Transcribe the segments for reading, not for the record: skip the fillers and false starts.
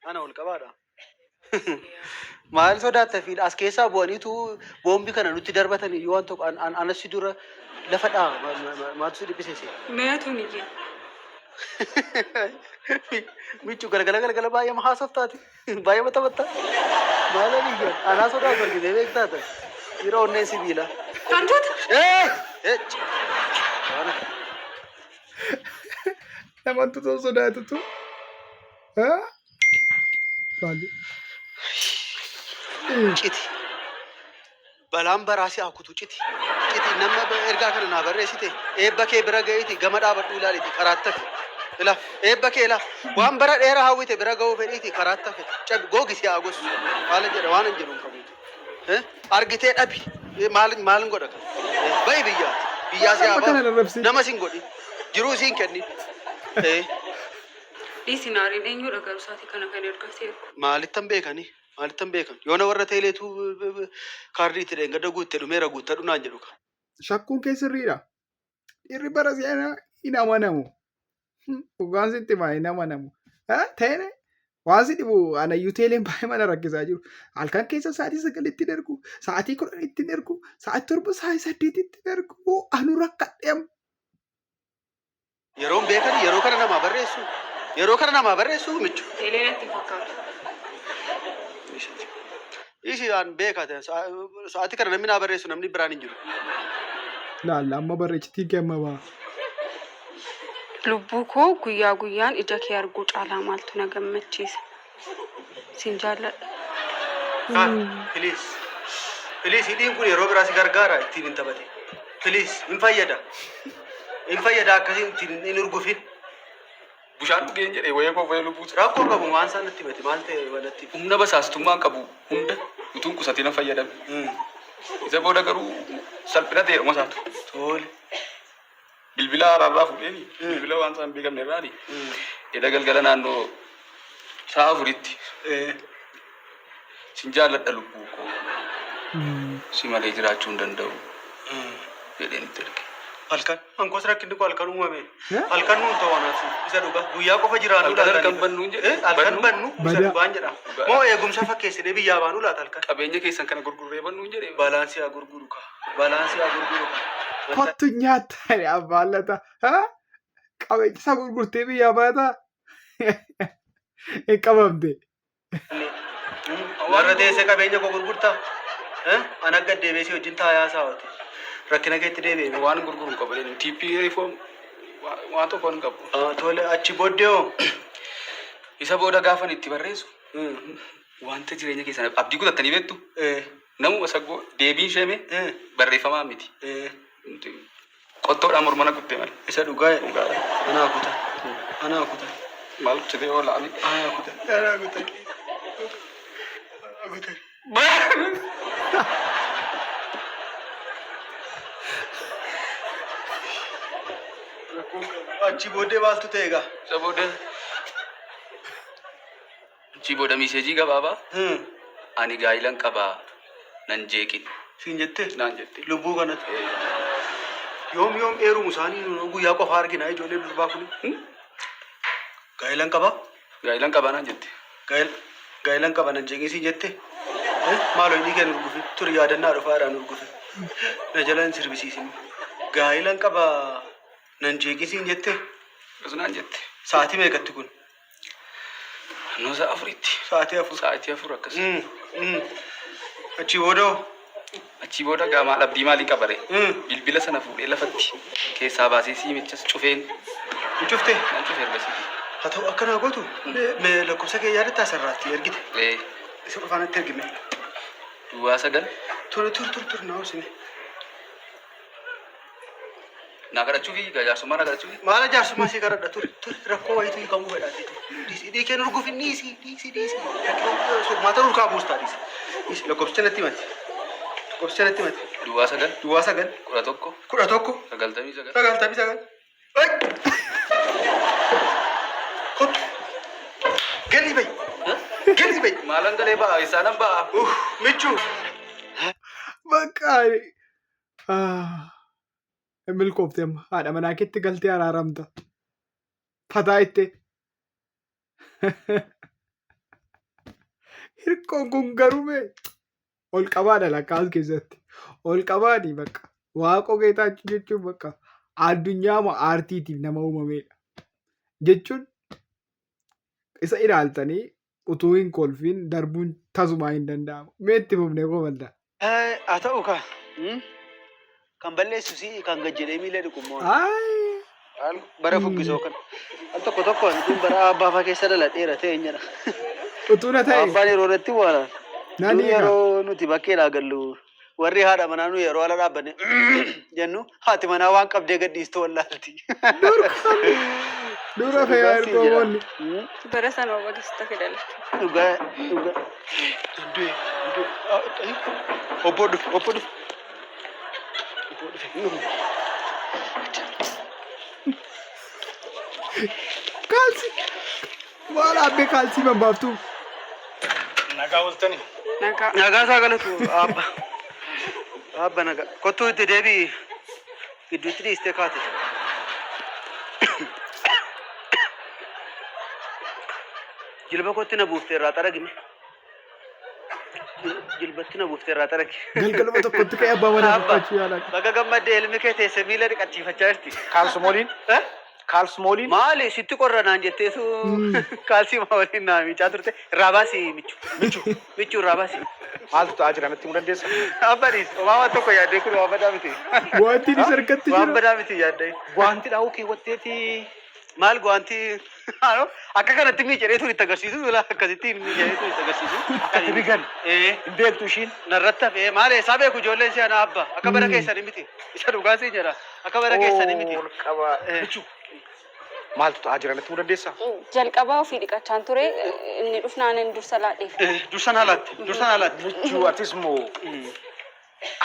Ana ol qabaadha. Maal sodaata fi as keessaa bu'aniitu boombii kana nutti darbatanii yoo waan tokko anasi dura lafa dhaa maaltu si dhibbisiise? Meetu ni jira. Michu galgala baay'ee haasoftaati. Baay'ee mata. Maala ni jira. Anaa sodaatu argitee beektaata. Yeroo onneen sibiila. Kantuuta. Namantu osoo sodaatutu. Citi. Balaan baraasii hakutu citi. Citi nama ergaa kana naa barreessite eebba kee bira ga'iiti gama dhaabadhu ilaaliiti karaatti. Ila eebba kee ila waan bara dheeraa hawwite bira ga'uu fedhiiti karaatti hafe. Cabi googisi haa gosu. Maala jedha waan hin jedhuun qabuutu. Argitee dhabi maalin godha kan. Bayi biyyaati. Biyyaa si haa bahu. Nama sin godhi. Jiruu siin kenni. Dhiisinaariin eenyudha garuu kana kan ergaseeru. Maalittan beekani? Maalittan beekan? Yoona warra teeleetu kaardii itti dheengadda guutte dhumeera guuttadhu naan jedhu ka. Shakkuun kee sirriidha. Dhiirri bara seenaa hin amanamu. Dhugaan sitti maa hin amanamu. Ta'e waan si dhibu anayyuu teeleen baay'ee mana rakkisaa jiru. Halkan keessa sa'aatii 9 itti dargu, sa'aatii 10 itti dargu, sa'aatii 7 sa'aatii 8 itti dargu. Anu rakkadheem. Yeroon beekani yeroo kana namaa barreessu. Yeroo kana namaa barreessu michu. Teeleen itti fakkaatu. Isi aan beekate sa'aatii kana namni naa barreessu namni biraan hin jiru. Laalla amma barreessitii kenna ba'a. Lubbuu koo guyyaa guyyaan ija kee arguu caalaa maaltu na gammachiisa. Sin jaalladha. Filiis hidhiin kun yeroo biraas gargaara ittiin hin taphate. Filiis hin fayyada. Hin fayyada akkasiin ittiin hin urgufin. Bushaan dhugeen jedhee wayee kofee lubbuutu. Rakkoo qabu waan isaan natti himate maal ta'e walatti. Humna basaastummaan qabu hunda utuun qusatiin fayyadame. Isa booda garuu salphina ta'eedhuma isaatu. Tole. Bilbila haaraarraa fuudheeni. Bilbila waan isaan beekamne irraani. Edda galgala naannoo sa'a 4tti. Sin jaalladha lubbuu koo. Si malee jiraachuu hin danda'u. Jedheen itti erge. Halkan hankos rakkinni koo halkan uumame. Halkan nuun ta'uunaaf isa dhuga guyyaa qofa jiraannu laata. Halkan bannu jedhe. Halkan bannu isa dhugaan jedha. Moo eegumsa fakkeessinee biyyaa baanu laata halkan. Qabeenya keessan kana gurgurree bannu jedhe. Balaansii haa gurguru ka. Balaansii haa gurguru ka. Kottu nyaata abbaallata. Qabeenya isaa gurgurtee biyyaa baata. Hin qabamte. Warra teessee qabeenya koo gurgurtaa. Ana gad deebiisee wajjin taayaa saawwate. Rakkina keetti deebi'e. Waan gurguru qaba jedhanii TP reform waan tokko hin qabu. Tole achi booddee hoo isa booda gaafan itti barreessu wanta jireenya keessan abdii kutattanii beektu namuma saggoo deebiin sheeme barreeffamaa miti. Qottoodhaan mormana kuttee malee. Isa dhugaa anaa kuta. Anaa kuta. Maal kutatee oola ani? Anaa kuta. Anaa kuta. Anaa kuta. Achi booddee maaltu ta'e egaa? Isa booda achi booda miseejii gabaabaa ani gaa'ilan qabaa nan jeeqin. Siin jettee? Naan jettee. Lubbuu kanatti. Yoom eerumu isaanii guyyaa qofa argina ijoollee durbaa kuni. Gaa'ilan qabaa? Gaa'ilan qabaa naan jette. Gaa'ilan qabaa nan jeeqin siin jettee? Maaloo inni kennu urgufe turi yaadannaa dhufaadhaan urgufe. Na jala hin sirbisiisin. Gaa'ilan qabaa nan jeeqin siin jettee? Naan jette. Sa'aatii meeqatti kun? Noo sa'a 4tti. Sa'aatii 4. Sa'aatii 4 akkas. Achi booda Achi booda gaamaa dhabdii maaliin qabare? Bilbila sana fuudhee lafatti keessaa baasee siimichas cufeen. Hin cuftee? Nan cufe ergasii. Haa ta'u akkanaa gootu mee lakkoofsa kee yaadataa sarraatti ergite. Isa dhufaanatti ergime. Duwwaa 9. Tur naa hoosine. Naa kadhachuu fi jaarsummaa naa kadhachuu fi. Maala jaarsummaa si kadhadha tur rakkoo wayitu hiikamuu fedhaati. Dhiikeen urguufin dhiisi. Maata urgaa buustaa dhiisi. Lakkoofsicha natti himati. Duwwaa 9. 11. 99. 99. Kottu. Galii bayi. Maalan galee ba'a isaanan ba'a. Michuu. Bakka milkoofte amma haadha manaa keetti galtee araaramta. Fataa itti. Hirkoon kun garuu ol qabaadha lakkaa'us keessatti. Ol qabaadhi bakka. Waaqoo Geetaachoo jechuun bakka addunyaa aartiitiif nama uumamedha. Jechuun isa ilaaltanii utuu hin kolfiin darbuun tasumaa hin danda'amu. Mee itti fufnee qomalta. Haa ta'u kan balleessu si kan gajjedhee miila dhiqummoo. Bara fuggisoo kan. Al tokko kun bara abbaa fa'aa keessa dhaladheera ta'e hin jedha. Utuu na ta'e. Abbaan yeroo irratti waalaan. Nani yeroo nuti bakkeedhaa gallu warri haadha manaa nu yeroo ala dhaabbanne jennu haati manaa waan qabdee gadhiistu wallaalti. Dura fe'aa ergoonni. Bara sana walitti fidala. Dhugaa. Obbo dhufe. Kaalsi. Maal abbee kaalsii babbaaftu? Nagaa bultanii. Nagaa isaa galatu abba. Abba nagaa. Kottuu itti deebii gidduutti dhiistee kaate. Jilba kootti na buuftee irraa xaragime. Jilbatti na buuftee irraa xaragi. Galgaluma tokkotti ka'ee abbaa manaa dubbachuu yaalan. Baga gammaddee ilmi kee teesse miila dhiqachiifachaa jirti. Kaalsmooliin. Kaalsmooliin. Maali sitti qorra naan jetteesu kaalsii maa waliin naa miicaa turte irraa baasii michu. Michu irraa baasii. Maaltu ta'aa jira natti himuu dandeessa? Abbaniis waan tokko yaaddee kun waan badaa miti. Wanti inni sarkatti Waan jira. badaa miti yaaddee. Gwaanti dhaa'uu keewwatteeti. Maal gwaanti akka kanatti miicadheetu itti agarsiisu akkasitti miicadheetu itti agarsiisu. Akkatti bigan. Hin beektu ishiin. Narratti hafee maal eessaa beeku ijoolleen si ana abba akka bara keessanii miti. Isa dhugaa si jedha akka bara keessanii miti. Ol qaba. Maaltu ta'aa jira natti himuu dandeessa? Jalqabaa ofii dhiqachaan ture inni dhufnaan inni dursa laadheef. Dursan alaatti. Michuu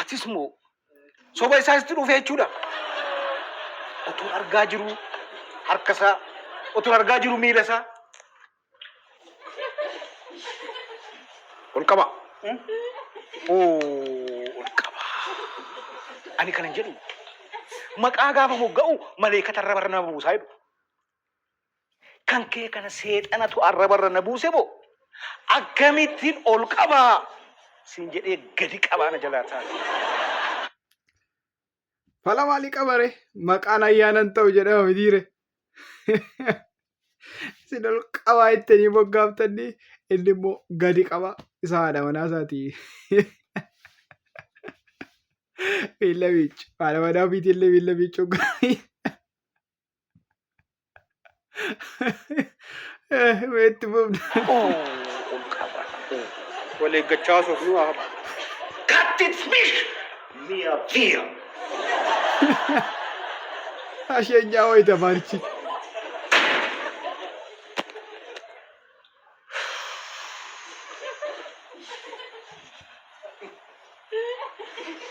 atis moo soba isaatti dhufe jechuudha. Otuun argaa jiru harka isaa, otuun argaa jiru miila isaa. Ol qaba. Ol qaba. Ani kanan jedhu maqaa gaafa mogga'u maleekata irra barra nama buusaa jedhu. Kan kee kana seexanatu arrabarra na buuse moo akkamittiin ol qabaa siin jedhee gadi qabaa na jalaa taate. Fala maalii qabare maqaan ayyaanan ta'u jedhama mitiire. Isin ol qabaa ittanii moggaaftanii inni immoo gadi qabaa isa haadha manaa isaati. Miila miicu haadha manaa ofiitillee miila miicuu gaarii. Meetti fufna. Ol qabaa. Wal eeggachaa haasofnu haa. Kattit mich mi'a vi'a. Asheenyaa wayita maalichi.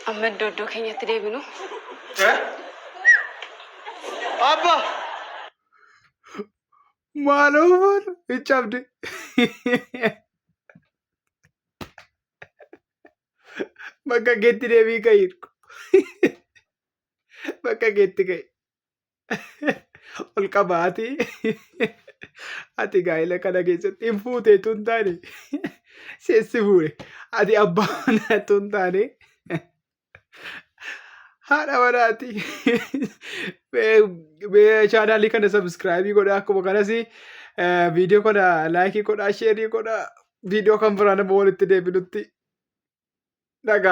Amma iddoo keenyatti deebinu. Abba. Maaloo hin cabde. Bakka keetti deebii ka'iirku. Bakka keetti ka'i. Ol qabaati. Ati gaa'ela kana keessatti hin fuuteetu hin taane. Seessi fuure. Ati abbaa manaatu hin taane. Haadha manaati. Chaanaalii kana sabskraayibii godhaa akkuma kanas viidiyoo kana laayikii godhaa sheerii godhaa viidiyoo kan biraa nama walitti deebinutti nagaatti.